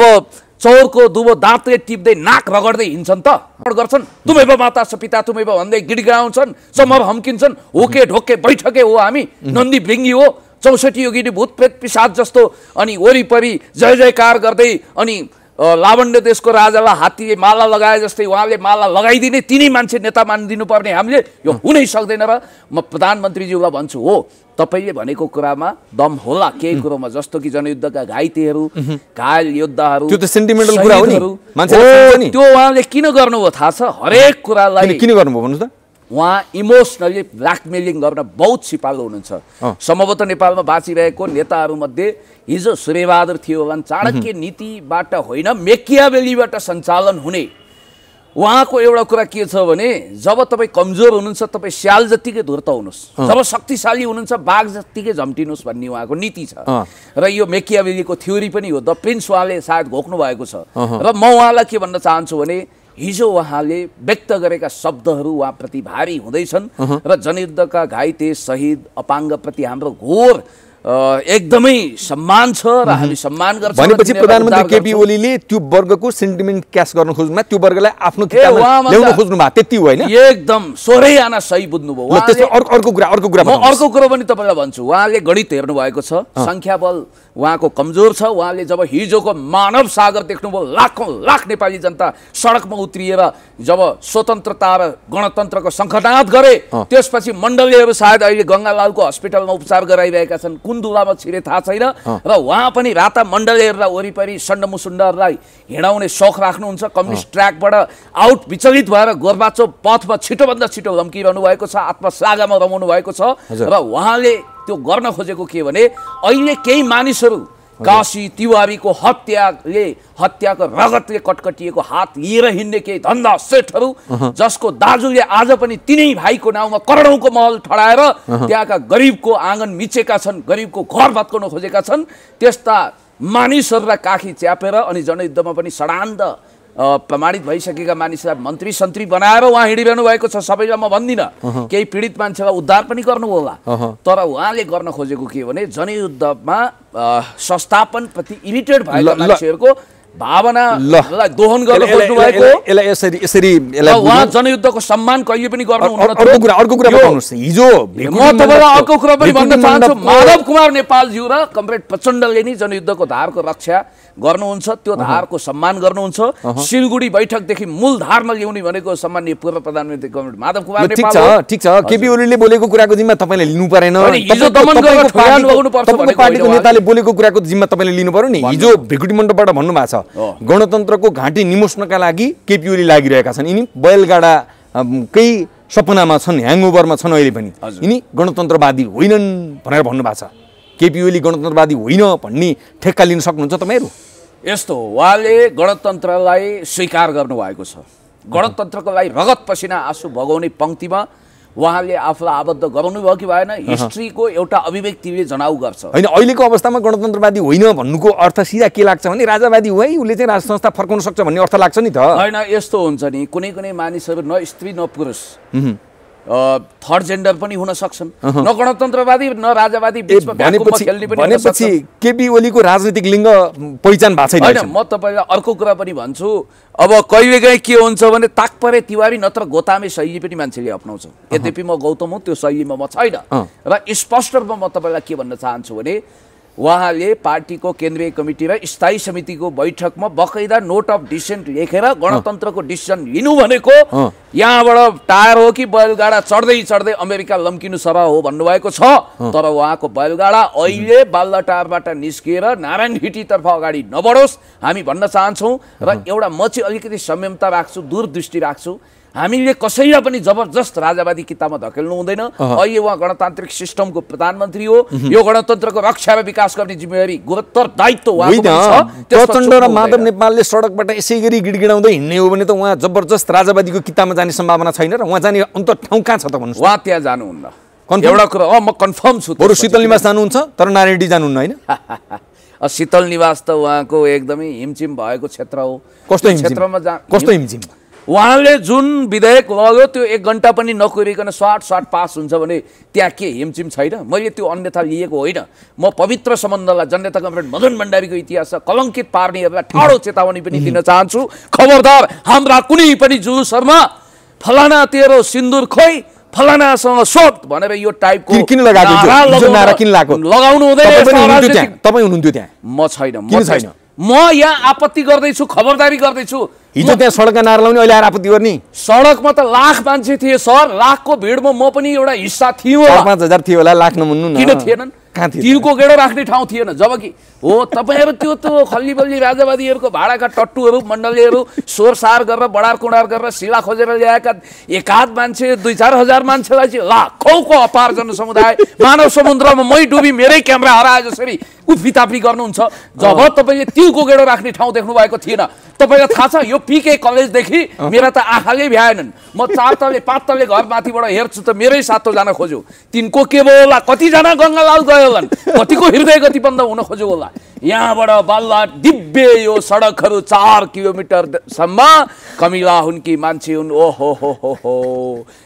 चौरको दुबो दाँतले टिप्दै नाक रगड्दै हिँड्छन् त गर्छन्। तुम्हें माता स पिता तुम्हें भन्दै गिडगिडाउँछन्, समर हमकिन्छन्, होके ढोके बैठके हो हामी, नन्दी भृङ्गी हो, 64 योगिनी भूत प्रेत पिशाच जस्तो, अनि वरिपरि जय जयकार गर्दै अनि लावण्य देशको राजालाई हात्तीले माला लगाए जस्तै उहाँले माला लगाइदिने तिनै मान्छे नेता मानिदिनु पर्ने हामीले, यो हुनै सक्दैन। र म प्रधानमन्त्रीज्यूलाई भन्छु, हो तपाईले भनेको कुरामा दम होला केही कुरोमा, जस्तो कि जनयुद्धका घाइतेहरू, घायल योद्धाहरू, त्यो त सेन्टिमेन्टल कुरा हो नि, मान्छे त्यो उहाँले किन गर्नुभयो थाहा छ? हरेक कुरालाई किन गर्नुभयो भन्नुस् त? उहाँ इमोसनली ब्ल्याकमेलिङ गर्न बहुत सिपालु हुनुहुन्छ। सम्भवतः नेपालमा बाँचिरहेको नेताहरूमध्ये हिजो सूर्यबहादुर थियो भने चाणक्य नीतिबाट होइन मेकियावेलीबाट सञ्चालन हुने उहाँको एउटा कुरा के छ भने, जब तपाईँ कमजोर हुनुहुन्छ तपाईँ स्याल जतिकै धुर्त हुनुहोस्, जब शक्तिशाली हुनुहुन्छ बाघ जतिकै झम्टिनुहोस् भन्ने उहाँको नीति छ। र यो मेकियावेलीको थ्योरी पनि हो, द प्रिन्स उहाँले सायद घोक्नु भएको छ। र म उहाँलाई के भन्न चाहन्छु भने, हिजो उहाँले व्यक्त गरेका शब्दहरू उहाँप्रति भारी हुँदैछन् र जनयुद्धका घाइते शहीद अपाङ्गप्रति हाम्रो घोर एकदमै सम्मान छ र हामी सम्मान गर्छौँ। भनेपछि प्रधानमन्त्री केपी ओलीले त्यो वर्गको सेन्टिमेन्ट क्यास गर्न खोज्नुमा त्यो वर्गलाई आफ्नो किताबमा ल्याउन खोज्नु भएको त्यति हो हैन? एकदम सोरै आना सही बुझ्नुभयो। अर्को कुरा म अर्को कुरा पनि तपाईलाई भन्छु, उहाँले गणित हेर्नु भएको छ, संख्याबल उहाँको कमजोर छ। उहाँले जब हिजोको मानव सागर देख्नुभयो, लाखौं लाख नेपाली जनता सडकमा उत्रिएर जब स्वतन्त्रता र गणतन्त्रको शङ्खनाद गरे, त्यसपछि मण्डलीहरू सायद अहिले गङ्गालालको हस्पिटलमा उपचार गराइरहेका छन्, कुन दुलामा छिरे थाहा छैन। र उहाँ पनि राता मण्डलीहरूलाई वरिपरि सण्डमुसुण्डहरूलाई हिँडाउने सोख राख्नुहुन्छ। कम्युनिस्ट ट्र्याकबाट आउट विचलित भएर गोर्बाचोभ पथमा छिटोभन्दा छिटो लम्किरहनु भएको छ, आत्मसागामा रमाउनु भएको छ। र उहाँले त्यो गर्न खोजेको के भने, अहिले केही मानिसहरू काशी तिवारीको हत्याको रगतले कटकटिएको हात लिएर हिँड्ने केही धन्दा सेठहरू, जसको दाजुले आज पनि तिनै भाइको नाउँमा करोडौँको महल ठडाएर त्यहाँका गरिबको आँगन मिचेका छन्, गरिबको घर भत्काउन खोजेका छन्, त्यस्ता मानिसहरूलाई काखी च्यापेर अनि जनयुद्धमा पनि सडान्त प्रमाणित भइसकेका मानिसलाई मन्त्री सन्त्री बनाएर उहाँ हिँडिरहनु भएको छ। सबैलाई म भन्दिनँ, केही पीडित मान्छेलाई उद्धार पनि गर्नु होला, तर उहाँले गर्न खोजेको के भने जनयुद्धमा संस्थापन प्रति इरिटेट भएका मान्छेहरूको भावनालाई दोहन गर्न खोज्नु भएको। उहाँ जनयुद्धको सम्मान कहिले पनि गर्नुहुन्न। अर्को कुरा बताउनुस्, हिजो म तपाईलाई अर्को कुरा पनि भन्न चाहन्छु, माधव कुमार नेपालज्यू र कमरेड प्रचण्डले नि जनयुद्धको धारको रक्षा गर्नुहुन्छ, त्यो धारको सम्मान गर्नुहुन्छ। सिलगुडी बैठकदेखि मूल धारमा ल्याउने भनेको सम्माननीय पूर्व प्रधानमन्त्री कमरेड माधव कुमार नेपाल। ठीक छ, केपी ओलीले बोलेको कुराको जिम्मा तपाईले लिनु परेन, पार्टीको नेताले बोलेको कुराको जिम्मा तपाईले लिनु पर्यो नि। हिजो भेकुटी मण्डपबाट भन्नु भएको छ, गणतन्त्रको घाँटी निमोस्नका लागि केपी ओली लागिरहेका छन्, यिनी बैलगाडा केही सपनामा छन्, ह्याङओभरमा छन् अहिले पनि, यिनी गणतन्त्रवादी होइनन् भनेर भन्नु भएको छ। केपी ओली गणतन्त्रवादी होइन भन्ने ठेक्का लिन सक्नुहुन्छ तपाईँहरू? यस्तो उहाँले गणतन्त्रलाई स्वीकार गर्नुभएको छ, गणतन्त्रको लागि रगत पसिना आँसु भगाउने पङ्क्तिमा उहाँले आफूलाई आबद्ध गराउनु भयो कि भएन, हिस्ट्रीको एउटा अभिव्यक्तिले जनाउ गर्छ। होइन, अहिलेको अवस्थामा गणतन्त्रवादी होइन भन्नुको अर्थ सिधा के लाग्छ भने राजावादी हो है, उसले चाहिँ राज संस्था फर्काउन सक्छ भन्ने अर्थ लाग्छ नि त। होइन, यस्तो हुन्छ नि, कुनै कुनै मानिसहरू न स्त्री न पुरुष थर्ड जेन्डर पनि हुन सक्छन्, न गणतन्त्रवादी न राजावादी बिचमा खेल्ने पनि हुन सक्छ। भनेपछि केपी ओलीको राजनीतिक लिङ्ग पहिचान भएको छैन। होइन, म तपाईँलाई अर्को कुरा पनि भन्छु, अब कहिलेकाहीँ के हुन्छ भने ताकपरे तिवारी नत्र गोतामे शैली पनि मान्छेले अप्नाउँछ। यद्यपि म गौतम हुँ, त्यो शैलीमा म छैन। र स्पष्ट रूपमा म तपाईँलाई के भन्न चाहन्छु भने, उहाँले पार्टीको केन्द्रीय कमिटी र स्थायी समितिको बैठकमा बकैदा नोट अफ डिसेन्ट लेखेर गणतन्त्रको डिसिजन लिनु भनेको यहाँबाट टायर हो कि बैलगाडा चढ्दै चढ्दै अमेरिका लम्किनु सरह हो भन्नुभएको छ। तर उहाँको बैलगाडा अहिले बाल्दाटारबाट निस्किएर नारायण हिटीतर्फ अगाडि नबढोस् हामी भन्न चाहन्छौँ। र एउटा म चाहिँ अलिकति संयमता राख्छु, दूरदृष्टि राख्छु। हामीले कसैलाई पनि जबरजस्त राजावादी किताबमा धकेल्नु हुँदैन। अहिले उहाँ गणतान्त्रिक सिस्टमको प्रधानमन्त्री हो, यो गणतन्त्रको रक्षा र विकास गर्ने जिम्मेवारी गुरुतर दायित्व उहाँको छ। प्रचण्ड र माधव नेपालले सडकबाट यसै गरी गिडगिडाउँदै हिँड्ने हो भने त उहाँ जबरजस्त राजावादीको किताबमा जाने सम्भावना छैन। र उहाँ जाने अन्त ठाउँ कहाँ छ त भन्नुहोस्? उहाँ त्यहाँ जानुहुन्न, एउटा कुरा म कन्फर्म छु। बरु शीतल निवास जानुहुन्छ, तर नारायणी जानुहुन्न होइन? शीतल निवास त उहाँको एकदमै हिमचिम भएको क्षेत्र हो। कस्तो हिमचिम? क्षेत्रमा कस्तो हिमचिम? उहाँले जुन विधेयक लग्यो त्यो 1 घण्टा पनि नकुरिकन स्वाट पास हुन्छ भने त्यहाँ के हिमचिम छैन? मैले त्यो अन्यथा लिएको होइन। म पवित्र सम्बन्धलाई जननेता कमरेड मदन भण्डारीको इतिहासमा कलङ्कित पार्नेहरूलाई ठाडो चेतावनी पनि दिन चाहन्छु। खबरदार, हाम्रा कुनै पनि जुलुसहरूमा फलाना तेरो सिन्दुर खोइ, फलानासँग सोध भनेर यो टाइपको किन लगाएको? किन लगाएको? लगाउनु हुँदैन। तपाईँ हुनुहुन्थ्यो त्यहाँ? म छैन। किन छैन? म यहाँ आपत्ति गर्दैछु, खबरदारी गर्दैछु। हिजो त्यहाँ सडकमा नारा लाउने, अहिले आएर आपत्ति गर्ने? सडकमा त लाख मान्छे थिए सर, लाखको भिडमा म पनि एउटा हिस्सा थिएँ। 4-5 हजार थियो होला, लाख नमुन्नु न। किन थिएनन्? तिलको गेडो राख्ने ठाउँ थिएन। जबकि हो तपाईँहरू त्यो खल्ली बल्ली राजावादीहरूको भाडाका टट्टुहरू मण्डलीहरू सोरसार गरेर बडार कुँडार गरेर सिला खोजेर ल्याएका एकाध मान्छे 2-4 हजार मान्छेलाई चाहिँ लाखौँको अपार जनसमुदाय मानव समुद्रमा मै डुबी मेरै क्यामेरा हराए जसरी उफिताफी गर्नुहुन्छ। जब तपाईँले तिलको गेडो राख्ने ठाउँ देख्नु भएको थिएन। तपाईँलाई थाहा छ यो पिके कलेजदेखि मेरा त आँखाले भ्याएनन्। म 4 तले 5 तले घर माथिबाट हेर्छु त मेरै 7 जना खोज्यो। तिनको के भयो होला? कतिजना गङ्गालाल गयो होला? कतिको हृदय गति बन्द हुन खोज्यो होला? यहाँबाट बल्ल दिव्य यो सडकहरू 4 किलोमिटरसम्म कमिला हुन् कि मान्छे हुन्। ओहो हो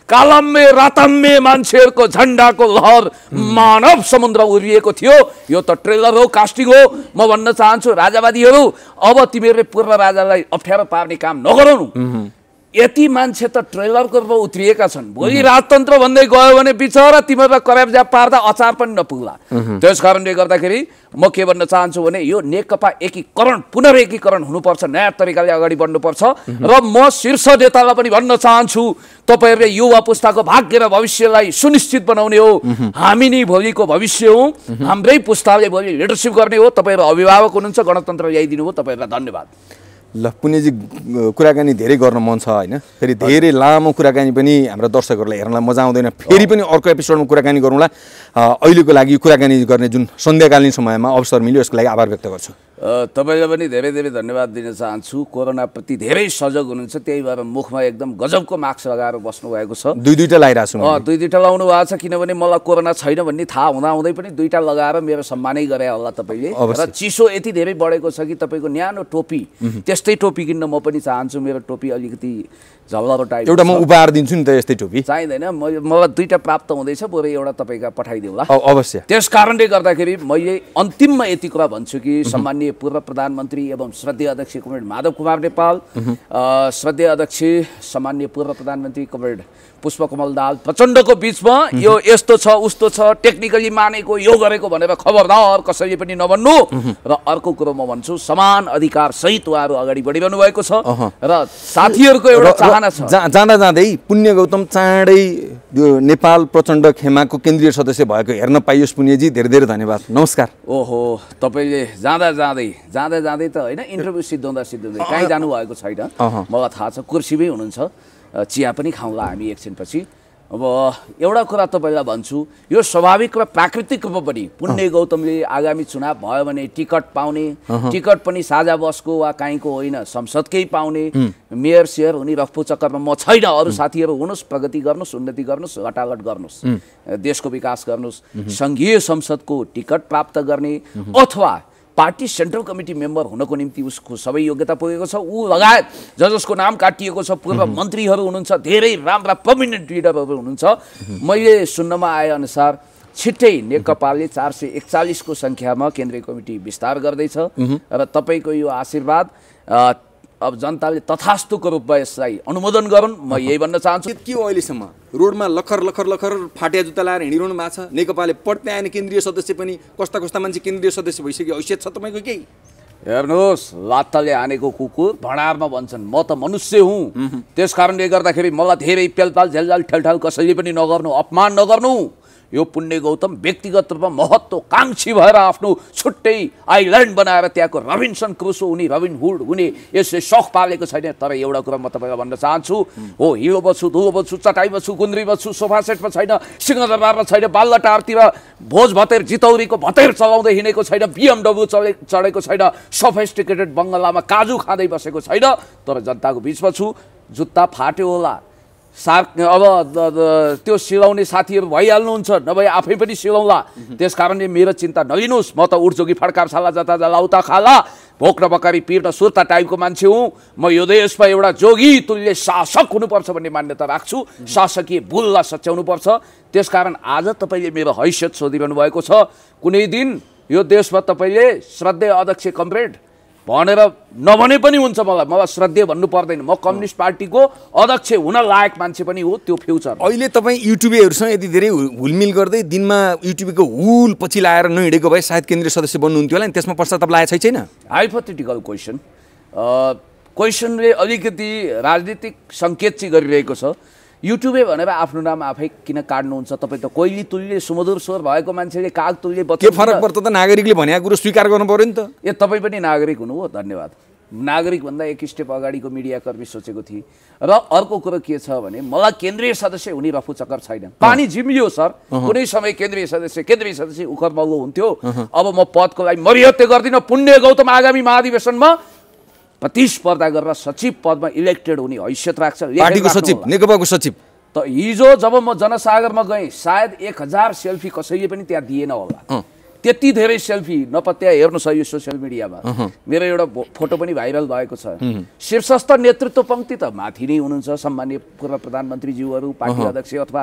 कालम्मे रातम्मे मान्छेहरूको झन्डाको लहर मानव समुद्र उभिएको थियो। यो त ट्रेलर हो, कास्टिङ हो। म भन्न चाहन्छु राजावादीहरू, अब तिमीहरूले पूर्व राजालाई अप्ठ्यारो पार्ने काम नगरौँ। यति मान्छे त ट्रेलरको रूपमा उत्रिएका छन्। भोलि राजतन्त्र भन्दै गयो भने बिचरा तिमीहरूलाई कराब्जा पार्दा अचार पनि नपुग्ला। त्यस कारणले गर्दाखेरि म के भन्न चाहन्छु भने यो नेकपा एकीकरण, पुनर्एकीकरण हुनुपर्छ, नयाँ तरिकाले अगाडि बढ्नुपर्छ। र म शीर्ष नेतालाई पनि भन्न चाहन्छु, तपाईँहरूले युवा पुस्ताको भाग्य र भविष्यलाई सुनिश्चित बनाउने हो। हामी नै भोलिको भविष्य हौँ। हाम्रै पुस्ताले भोलि लिडरसिप गर्ने हो। तपाईँहरू अभिभावक हुनुहुन्छ, गणतन्त्र ल्याइदिनु हो। तपाईँहरूलाई धन्यवाद। ल पुण्यजी, कुराकानी धेरै गर्न मन छ होइन, फेरि धेरै लामो कुराकानी पनि हाम्रा दर्शकहरूलाई हेर्नलाई मजा आउँदैन। फेरि पनि अर्को एपिसोडमा कुराकानी गरौँला। अहिलेको लागि कुराकानी गर्ने जुन सन्ध्याकालीन समयमा अवसर मिल्यो यसको लागि आभार व्यक्त गर्छु। तपाईँलाई पनि धेरै धेरै धन्यवाद दिन चाहन्छु। कोरोनाप्रति धेरै सजग हुनुहुन्छ, त्यही भएर मुखमा एकदम गजबको मास्क लगाएर बस्नुभएको छ। दुईटा लगाइरहेको छु। 2-2टा लाउनु भएको छ, किनभने मलाई कोरोना छैन भन्ने थाहा हुँदै पनि 2टा लगाएर मेरो सम्मानै गरे होला तपाईँले। र चिसो यति धेरै बढेको छ कि तपाईँको न्यानो टोपी, त्यस्तै टोपी किन्न म पनि चाहन्छु। मेरो टोपी अलिकति झल्लरो टाइप एउटा म उपहार दिन्छु नि त, यस्तै टोपी चाहिँदैन। मलाई 2टा प्राप्त हुँदैछ, बरु एउटा तपाईँका पठाइदेऊला। अवश्य। त्यस कारणले गर्दाखेरि मैले अन्तिममा यति कुरा भन्छु कि सम्मान्य पूर्व प्रधानमन्त्री एवं श्रद्धेय अध्यक्ष कमरेड माधव कुमार नेपाल, श्रद्धेय अध्यक्ष सम्मान्य पूर्व प्रधानमन्त्री कमरेड पुष्पकमल दाहाल प्रचण्डको बिचमा यो यस्तो छ उस्तो छ, टेक्निकली मानेको यो गरेको भनेर खबरदार कसैले पनि नभन्नु। र अर्को कुरो म भन्छु, समान अधिकार सहित उहाँहरू अगाडि बढिरहनु भएको छ र साथीहरूको एउटा चाहना छ। जाँदा जाँदै पुण्य गौतम चाँडै नेपाल प्रचण्ड खेमाको केन्द्रीय सदस्य भएको हेर्न पाइयोस्। पुण्यजी धेरै धेरै धन्यवाद, नमस्कार। ओहो, तपाईँले जाँदा जाँदै त होइन, इन्टरभ्यू सिद्धाउँदा कहीँ जानुभएको छैन, मलाई थाहा छ। कुर्सीमै हुनुहुन्छ, चिया पनि खाउँला हामी एकछिनपछि। अब एउटा कुरा तपाईँलाई भन्छु, यो स्वाभाविक र प्राकृतिक रूपमा पनि पुण्य गौतमले आगामी चुनाव भयो भने टिकट पाउने, टिकट पनि साझा बसको वा काहीँको होइन, संसदकै पाउने, मेयर सेयर हुने रफू चक्करमा म छैन। अरू साथीहरू हुनुहोस्, प्रगति गर्नुहोस्, उन्नति गर्नुहोस्, घटाघट गर्नुहोस्, देशको विकास गर्नुहोस्। सङ्घीय संसदको टिकट प्राप्त गर्ने अथवा पार्टी सेन्ट्रल कमिटी मेम्बर हुनको निम्ति उसको सबै योग्यता पुगेको छ। ऊ लगायत जसको नाम काटिएको छ, पूर्व मन्त्रीहरू हुनुहुन्छ, धेरै राम्रा प्रोमिनेन्ट लिडरहरू हुनुहुन्छ। मैले सुन्नमा आएअनुसार छिट्टै नेकपाले 441 को सङ्ख्यामा केन्द्रीय कमिटी विस्तार गर्दैछ र तपाईँको यो आशीर्वाद अब जनताले तथास्तुको रूपमा यसलाई अनुमोदन गरून्, म यही भन्न चाहन्छु। के हो अहिलेसम्म रोडमा लखर लखर लखर फाटिया जुत्ता लाएर हिँडिरहनु भएको छ। नेकपाले पढ्दै आएन केन्द्रीय सदस्य पनि, कस्ता कस्ता मान्छे केन्द्रीय सदस्य भइसक्यो, हैसियत छ तपाईँको केही? हेर्नुहोस्, लात्ताले हानेको कुकुर भँडारमा भन्छन्, म त मनुष्य हुँ। त्यस कारणले गर्दाखेरि मलाई धेरै पेलपाल झेलझाल ठेलठाल कसैले पनि नगर्नु, अपमान नगर्नु। यो पुण्य गौतम व्यक्तिगत रूपमा महत्त्वकांक्षी भएर आफ्नो छुट्टै आइल्यान्ड बनाएर त्यहाँको रबिन्सन क्रुसो हुने, रबिन हुड हुने यसले सौख पालेको छैन। तर एउटा कुरा म तपाईँलाई भन्न चाहन्छु, हो हिलो बच्छु, धुलो बच्छु, चटाई बच्छु, गुन्द्री बच्छु, सोफा सेटमा छैन, सिंहदरबारमा छैन, बाल्लटारतिर भोज भतेर जितौरीको भतेर चलाउँदै हिँडेको छैन, BMW चढेको छैन, सोफिस्टिकेटेड बङ्गलामा काजु खाँदै बसेको छैन। तर जनताको बिचमा छु। जुत्ता फाट्यो होला, अब त्यो सिलाउने साथीहरू भइहाल्नुहुन्छ, नभए आफै पनि सिलाउँला। त्यसकारणले मेरो चिन्ता नलिनुहोस्। म त उठजोगी फड्काप साला जता लाउता खाला भोक्न बकारी पिर्न सुर्ता टाइपको मान्छे हुँ। म यो देशमा एउटा जोगी तुल्य शासक हुनुपर्छ भन्ने मान्यता राख्छु। शासकीय बुललाई सच्याउनुपर्छ। त्यसकारण आज तपाईँले मेरो हैसियत सोधिरहनु भएको छ। कुनै दिन यो देशमा तपाईँले श्रद्धेय अध्यक्ष कमरेड भनेर नभने पनि हुन्छ। मलाई श्रद्धेय भन्नु पर्दैन। म कम्युनिस्ट पार्टीको अध्यक्ष हुन लायक मान्छे पनि हो। त्यो फ्युचर अहिले तपाईँ युट्युबेहरूसँग यति धेरै हुलमिल गर्दै दिनमा युट्युबको हुल पछि लाएर नहिँडेको भए सायद केन्द्रीय सदस्य बन्नुहुन्थ्यो होला नि। त्यसमा प्रस्ताव लागेको छैन? हाइपोथेटिकल क्वेसनले अलिकति राजनीतिक सङ्केत चाहिँ गरिरहेको छ। युट्युबे भनेर आफ्नो नाम आफै किन काट्नुहुन्छ? तपाईँ त कोइली तुल्य सुमधुर स्वर भएको मान्छेले काग तुल्य के फरक पर्छ त? नागरिकले भनेको कुरो स्वीकार गर्नु पर्यो नि त। तपाईँ पनि नागरिक हुनु हो, धन्यवाद। नागरिक भन्दा एक स्टेप अगाडिको मिडियाकर्मी सोचेको थिएँ। र अर्को कुरो के छ भने मलाई केन्द्रीय सदस्य हुने रफू चक्कर छैन। पानी झिमियो सर, कुनै समय केन्द्रीय सदस्य उखर मल्लो हुन्थ्यो। अब म पदको लागि मरिहत्ते गर्दिनँ। पुण्य गौतम आगामी महाधिवेशनमा प्रतिस्पर्धा गरेर सचिव पदमा इलेक्टेड हुने हैसियत राख्छ। पार्टीको सचिव, नेकपाको सचिव। त हिजो जब म जनसागरमा गएँ सायद 1000 सेल्फी कसैले पनि त्यहाँ दिएन होला। त्यति धेरै सेल्फी नपत्या हेर्नुहोस् यो सोसियल मिडियामा। मेरो एउटा फोटो पनि भाइरल भएको छ। शीर्षस्थ नेतृत्व पङ्क्ति त माथि नै हुनुहुन्छ। सम्माननीय पूर्व प्रधानमन्त्रीज्यूहरू, पार्टी अध्यक्ष अथवा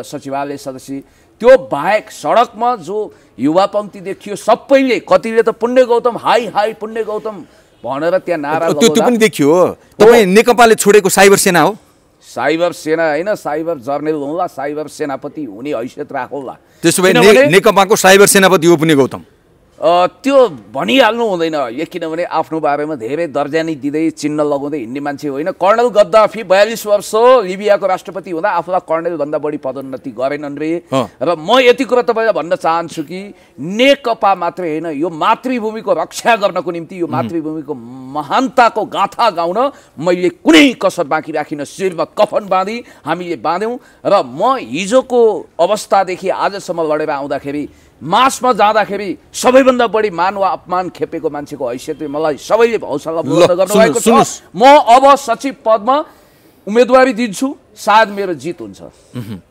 सचिवालय सदस्य। त्यो बाहेक सडकमा जो युवा पङ्क्ति देखियो सबैले, कतिले त पुण्य गौतम हाई हाई पुण्य गौतम भनेर त्यहाँ नारा लगाउँदा त्यो पनि देखियो। तपाईँ नेकपाले छोडेको साइबर सेना हो? साइबर सेना होइन, साइबर जर्नल होला, साइबर सेनापति हुने हैसियत राखौला। त्यसो भए नेकपाको साइबर सेनापति हो पुण्य गौतम? त्यो भनिहाल्नु हुँदैन। किनभने आफ्नो बारेमा धेरै दर्जानी दिँदै चिन्ह लगाउँदै हिँड्ने मान्छे होइन। कर्णेल गद्दाफी 42 वर्ष लिबियाको राष्ट्रपति हुँदा आफूलाई कर्णेलभन्दा बढी पदोन्नति गरेनन् रे। र म यति कुरा तपाईँलाई भन्न चाहन्छु कि नेकपा मात्रै होइन, यो मातृभूमिको रक्षा गर्नको निम्ति, यो मातृभूमिको महानताको गाथा गाउन मैले कुनै कसर बाँकी राखिनँ। शिरमा कफन बाँधी हामीले बाँध्यौँ। र म हिजोको अवस्थादेखि आजसम्म लडेर आउँदाखेरि मासमा जाँदाखेरि सबैभन्दा बढी मान वा अपमान खेपेको मान्छेको हैसियतले मलाई सबैले हौसला बुलन्द गर्नुभएको छ। म अब सचिव पदमा उम्मेदवारी दिन्छु। सायद मेरो जित हुन्छ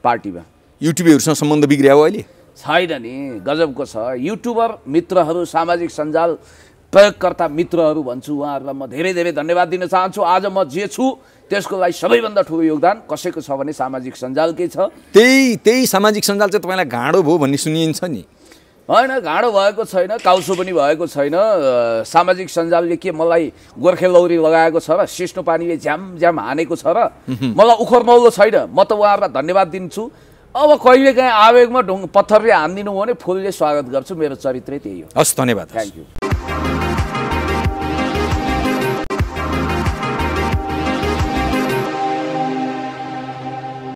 पार्टीमा। युट्युबरहरूसँग सम्बन्ध बिग्रियो अहिले? छैन नि, गजबको छ। युट्युबर मित्रहरू, सामाजिक सञ्जाल प्रयोगकर्ता मित्रहरू भन्छु, उहाँहरूलाई म धेरै धेरै धन्यवाद दिन चाहन्छु। आज म जे छु त्यसको लागि सबैभन्दा ठुलो योगदान कसैको छ भने सामाजिक सञ्जालकै छ। त्यही सामाजिक सञ्जाल चाहिँ तपाईँलाई गाँडो भयो भन्ने सुनिन्छ नि? होइन, गाँडो भएको छैन, काउसो पनि भएको छैन। सामाजिक सञ्जालले के मलाई गोर्खे लौरी लगाएको छ र सिस्नो पानीले झ्याम झ्याम हानेको छ र मलाई उखर मौलो छैन। म त उहाँहरूलाई धन्यवाद दिन्छु। अब कहिलेकाहीँ आवेगमा पत्थरले हानिदिनु हो भने फुलले स्वागत गर्छु। मेरो चरित्रै त्यही हो। हस्, धन्यवाद। Thank you.